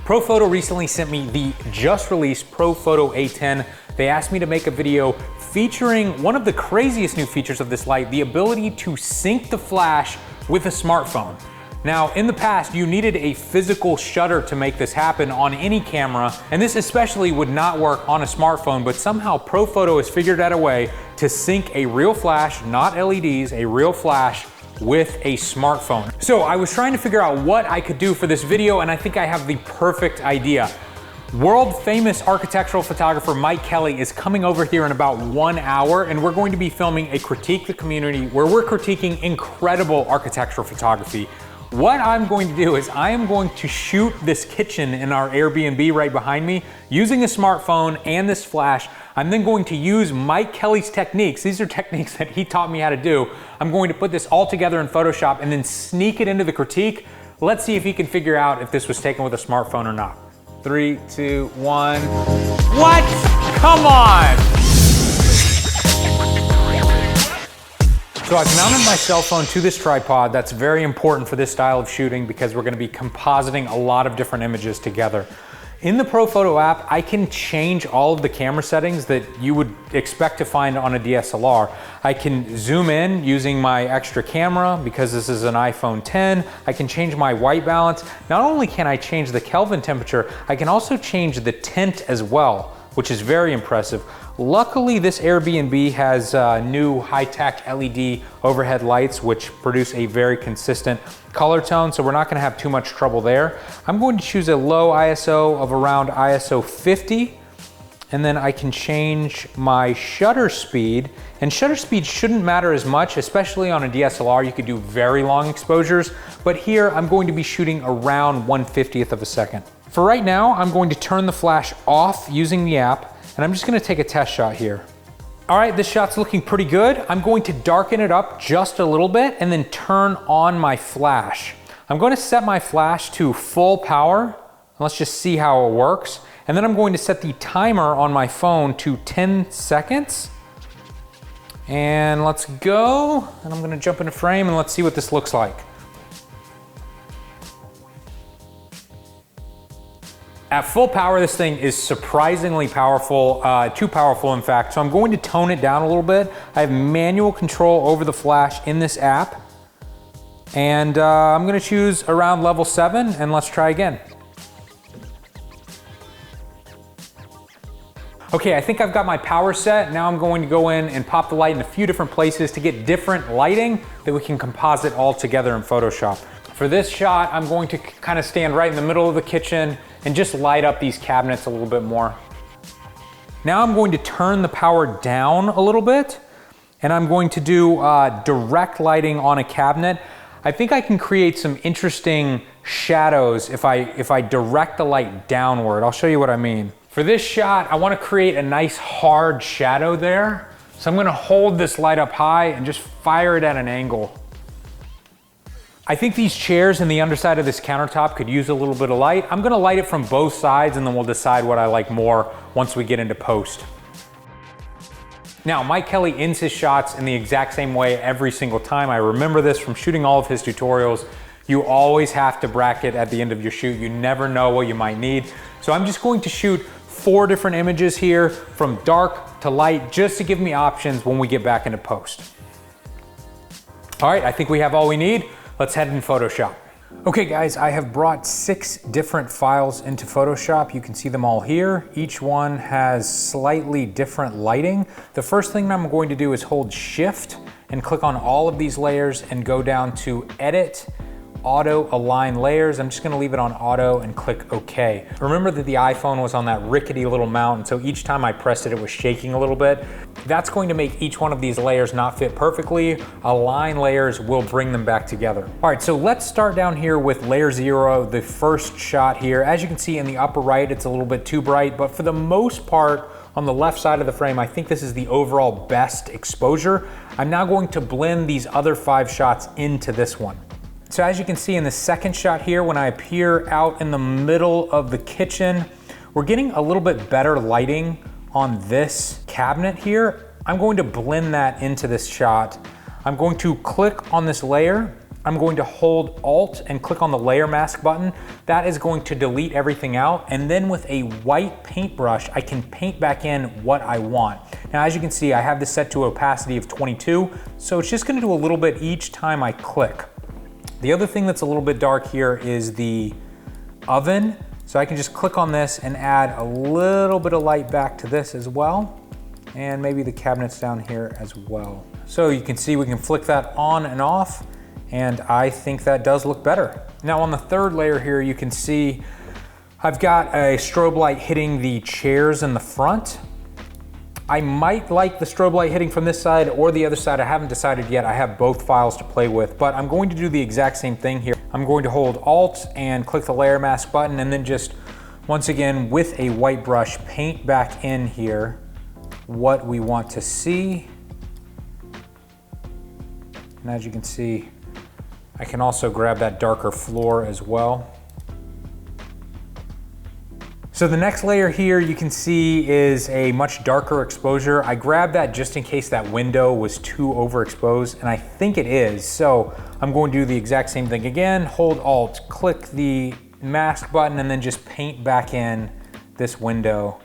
Profoto recently sent me the just released Profoto A10. They asked me to make a video featuring one of the craziest new features of this light, the ability to sync the flash with a smartphone. Now, in the past, you needed a physical shutter to make this happen on any camera, and this especially would not work on a smartphone, but somehow Profoto has figured out a way to sync a real flash, not LEDs, a real flash with a smartphone. So I was trying to figure out what I could do for this video, and I think I have the perfect idea. World famous architectural photographer Mike Kelley is coming over here in about 1 hour, and we're going to be filming a Critique the Community where we're critiquing incredible architectural photography. What I'm going to do is I am going to shoot this kitchen in our Airbnb right behind me using a smartphone and this flash. I'm then going to use Mike Kelley's techniques. These are techniques that he taught me how to do. I'm going to put this all together in Photoshop and then sneak it into the critique. Let's see if he can figure out if this was taken with a smartphone or not. 3, 2, 1. What? Come on! So I've mounted my cell phone to this tripod. That's very important for this style of shooting because we're gonna be compositing a lot of different images together. In the Profoto app, I can change all of the camera settings that you would expect to find on a DSLR. I can zoom in using my extra camera because this is an iPhone 10. I can change my white balance. Not only can I change the Kelvin temperature, I can also change the tint as well, which is very impressive. Luckily, this Airbnb has new high-tech LED overhead lights, which produce a very consistent color tone, so we're not gonna have too much trouble there. I'm going to choose a low ISO of around ISO 50, and then I can change my shutter speed. And shutter speed shouldn't matter as much, especially on a DSLR. You could do very long exposures, but here I'm going to be shooting around 1/50th of a second. For right now, I'm going to turn the flash off using the app, and I'm just gonna take a test shot here. All right, this shot's looking pretty good. I'm going to darken it up just a little bit and then turn on my flash. I'm going to set my flash to full power, and let's just see how it works. And then I'm going to set the timer on my phone to 10 seconds. And let's go. And I'm gonna jump into frame and let's see what this looks like. At full power, this thing is surprisingly powerful, too powerful in fact, so I'm going to tone it down a little bit. I have manual control over the flash in this app, and I'm gonna choose around level 7, and let's try again. Okay, I think I've got my power set. Now I'm going to go in and pop the light in a few different places to get different lighting that we can composite all together in Photoshop. For this shot, I'm going to kind of stand right in the middle of the kitchen and just light up these cabinets a little bit more. Now I'm going to turn the power down a little bit, and I'm going to do direct lighting on a cabinet. I think I can create some interesting shadows if I direct the light downward. I'll show you what I mean. For this shot, I want to create a nice hard shadow there. So I'm going to hold this light up high and just fire it at an angle. I think these chairs and the underside of this countertop could use a little bit of light. I'm gonna light it from both sides, and then we'll decide what I like more once we get into post. Now, Mike Kelley ends his shots in the exact same way every single time. I remember this from shooting all of his tutorials. You always have to bracket at the end of your shoot. You never know what you might need. So I'm just going to shoot 4 different images here from dark to light, just to give me options when we get back into post. All right, I think we have all we need. Let's head in Photoshop. Okay guys, I have brought 6 different files into Photoshop. You can see them all here. Each one has slightly different lighting. The first thing I'm going to do is hold Shift and click on all of these layers and go down to Edit, Auto Align Layers. I'm just gonna leave it on auto and click OK. Remember that the iPhone was on that rickety little mount, and so each time I pressed it, it was shaking a little bit. That's going to make each one of these layers not fit perfectly. Align layers will bring them back together. All right, so let's start down here with layer 0, the first shot here. As you can see in the upper right, it's a little bit too bright, but for the most part, on the left side of the frame, I think this is the overall best exposure. I'm now going to blend these other 5 shots into this one. So as you can see in the second shot here, when I appear out in the middle of the kitchen, we're getting a little bit better lighting on this cabinet here. I'm going to blend that into this shot. I'm going to click on this layer. I'm going to hold Alt and click on the layer mask button. That is going to delete everything out. And then with a white paintbrush, I can paint back in what I want. Now, as you can see, I have this set to opacity of 22. So it's just gonna do a little bit each time I click. The other thing that's a little bit dark here is the oven. So I can just click on this and add a little bit of light back to this as well. And maybe the cabinets down here as well. So you can see we can flick that on and off, and I think that does look better. Now on the third layer here, you can see I've got a strobe light hitting the chairs in the front. I might like the strobe light hitting from this side or the other side. I haven't decided yet. I have both files to play with, but I'm going to do the exact same thing here. I'm going to hold Alt and click the layer mask button, and then just, once again, with a white brush, paint back in here what we want to see. And as you can see, I can also grab that darker floor as well. So the next layer here you can see is a much darker exposure. I grabbed that just in case that window was too overexposed, and I think it is. So I'm going to do the exact same thing again, hold Alt, click the mask button, and then just paint back in this window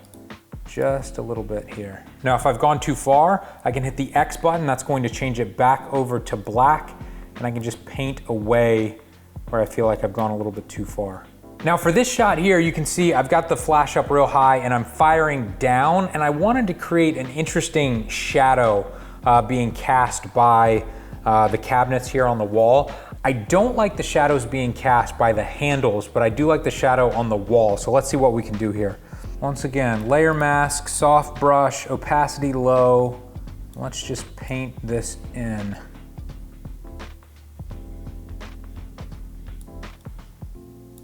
just a little bit here. Now, if I've gone too far, I can hit the X button. That's going to change it back over to black, and I can just paint away where I feel like I've gone a little bit too far. Now for this shot here, you can see I've got the flash up real high and I'm firing down, and I wanted to create an interesting shadow being cast by the cabinets here on the wall. I don't like the shadows being cast by the handles, but I do like the shadow on the wall. So let's see what we can do here. Once again, layer mask, soft brush, opacity low. Let's just paint this in.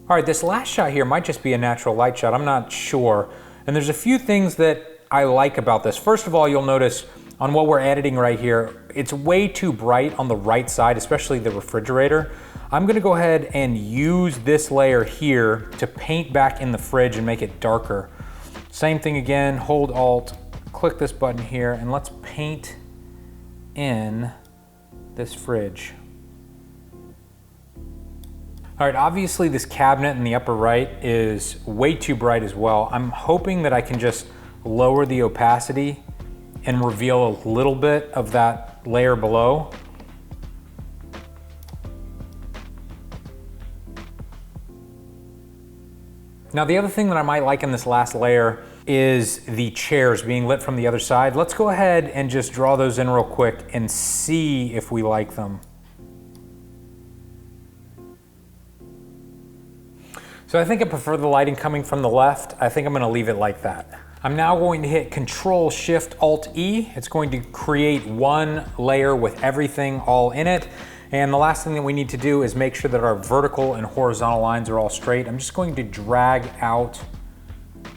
All right, this last shot here might just be a natural light shot, I'm not sure. And there's a few things that I like about this. First of all, you'll notice on what we're editing right here, it's way too bright on the right side, especially the refrigerator. I'm gonna go ahead and use this layer here to paint back in the fridge and make it darker. Same thing again, hold Alt, click this button here, and let's paint in this fridge. All right, obviously this cabinet in the upper right is way too bright as well. I'm hoping that I can just lower the opacity and reveal a little bit of that layer below. Now the other thing that I might like in this last layer is the chairs being lit from the other side. Let's go ahead and just draw those in real quick and see if we like them. So I think I prefer the lighting coming from the left. I think I'm gonna leave it like that. I'm now going to hit Control Shift Alt E. It's going to create one layer with everything all in it. And the last thing that we need to do is make sure that our vertical and horizontal lines are all straight. I'm just going to drag out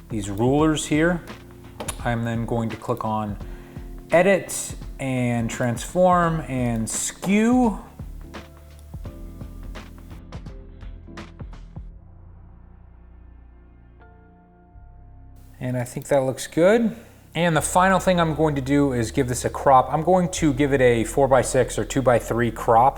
these rulers here. I'm then going to click on Edit and Transform and Skew. And I think that looks good. And the final thing I'm going to do is give this a crop. I'm going to give it a 4x6 or 2x3 crop.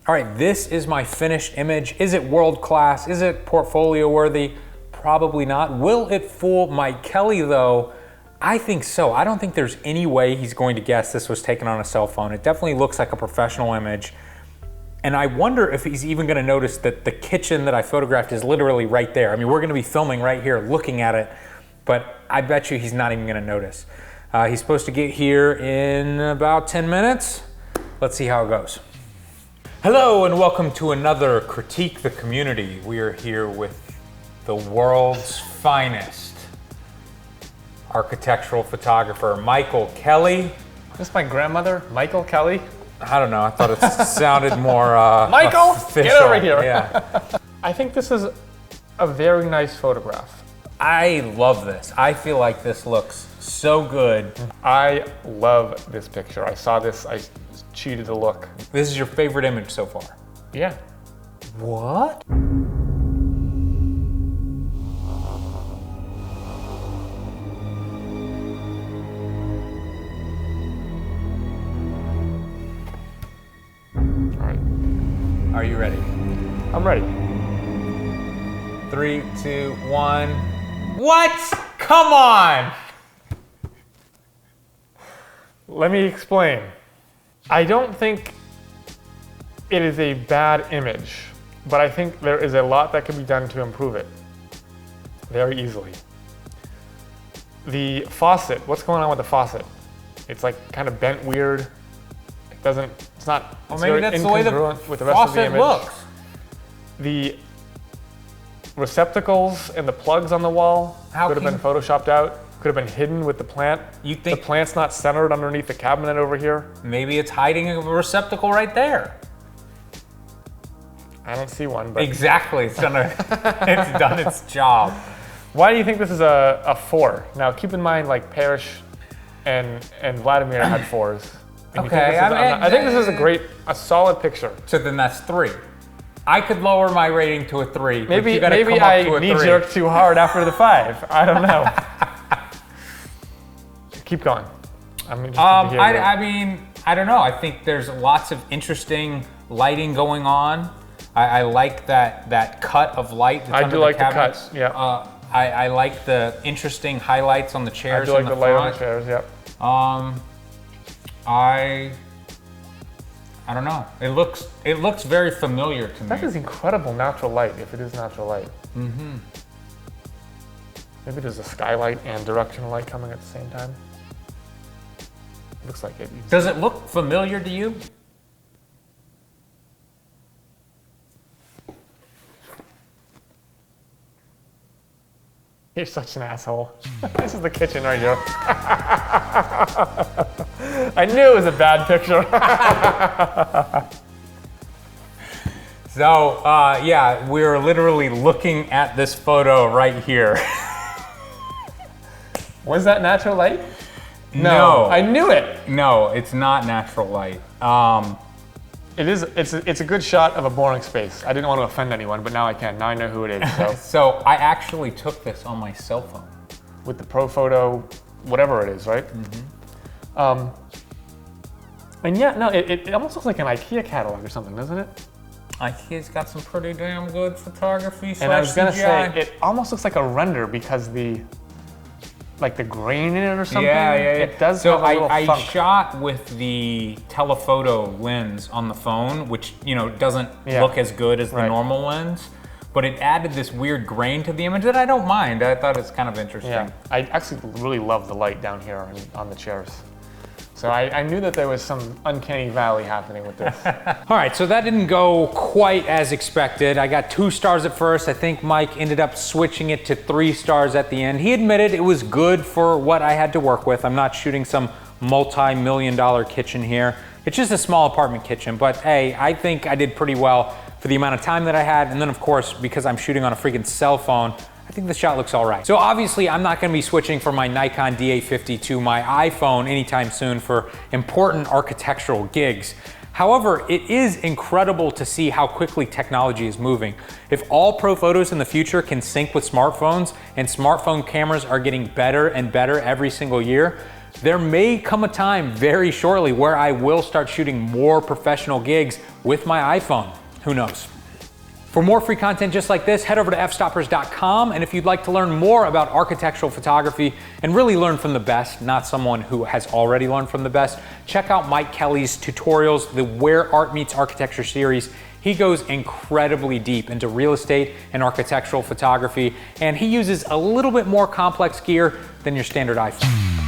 All right, this is my finished image. Is it world class? Is it portfolio worthy? Probably not. Will it fool Mike Kelley though? I think so. I don't think there's any way he's going to guess this was taken on a cell phone. It definitely looks like a professional image. And I wonder if he's even gonna notice that the kitchen that I photographed is literally right there. I mean, we're gonna be filming right here looking at it, but I bet you he's not even gonna notice. He's supposed to get here in about 10 minutes. Let's see how it goes. Hello and welcome to another Critique the Community. We are here with the world's finest architectural photographer, Michael Kelley. This is my grandmother, Michael Kelley. I don't know, I thought it sounded more Michael, official. get over here. Yeah. I think this is a very nice photograph. I love this. I feel like this looks so good. I love this picture. I saw this, I cheated a look. This is your favorite image so far? Yeah. What? Are you ready? I'm ready. 3, 2, 1. What? Come on! Let me explain. I don't think it is a bad image, but I think there is a lot that can be done to improve it very easily. The faucet, what's going on with the faucet? It's like kind of bent weird. It doesn't, it's not, Well, it's maybe very that's the way the incongruent with the rest of the faucet image. looks. The receptacles and the plugs on the wall How could have been photoshopped out, could have been hidden with the plant. You think the plant's not centered underneath the cabinet over here? maybe it's hiding a receptacle right there? I don't see one, but Exactly, it's done its job. why do you think this is a 4? Now keep in mind, like Parrish and Vladimir had 4s. And you think Okay, this is- I think this is a solid picture. So then that's 3. I could lower my rating to a 3. but Maybe you gotta maybe come up I to a 3. knee-jerked too hard after the 5. I don't know. Keep going. I'm interested to hear your- I mean, I don't know. I think there's lots of interesting lighting going on. I like that cut of light that's I under do like the cabinets. cut, yeah. I like the interesting highlights on the I chairs do like in the the light on the front. chairs, yep. I don't know. It looks very familiar to me. That is incredible natural light, if it is natural light. Mm-hmm. Maybe there's a skylight and directional light coming at the same time. Looks like it. Does it look familiar to you? You're such an asshole. This is the kitchen right here. I knew it was a bad picture. So, yeah, we're literally looking at this photo right here. Was that natural light? No. I knew it. No, it's not natural light. It's a good shot of a boring space. I didn't want to offend anyone, but now I can. Now I know who it is. So So I actually took this on my cell phone. with the Pro Photo, whatever it is, right? Mm-hmm. And yeah, no, it almost looks like an IKEA catalog or something, doesn't it? IKEA's got some pretty damn good photography. And I was gonna CGI. say, it almost looks like a render because the grain in it or something. Yeah. It does So have a little I funk. shot with the telephoto lens on the phone, which doesn't Yeah. look as good as the Right. normal lens, but it added this weird grain to the image that I don't mind. I thought it's kind of interesting. Yeah, I actually really love the light down here on the chairs. So I knew that there was some uncanny valley happening with this. All right, so that didn't go quite as expected. I got 2 stars at first. I think Mike ended up switching it to 3 stars at the end. He admitted it was good for what I had to work with. I'm not shooting some multi-million-dollar kitchen here. It's just a small apartment kitchen, but hey, I think I did pretty well for the amount of time that I had. And then of course, because I'm shooting on a freaking cell phone, I think the shot looks all right. So obviously I'm not gonna be switching from my Nikon D850 to my iPhone anytime soon for important architectural gigs. However, it is incredible to see how quickly technology is moving. If all pro photos in the future can sync with smartphones and smartphone cameras are getting better and better every single year, there may come a time very shortly where I will start shooting more professional gigs with my iPhone. Who knows? For more free content just like this, head over to fstoppers.com. And if you'd like to learn more about architectural photography and really learn from the best, not someone who has already learned from the best, check out Mike Kelley's tutorials, the Where Art Meets Architecture series. He goes incredibly deep into real estate and architectural photography, and he uses a little bit more complex gear than your standard iPhone.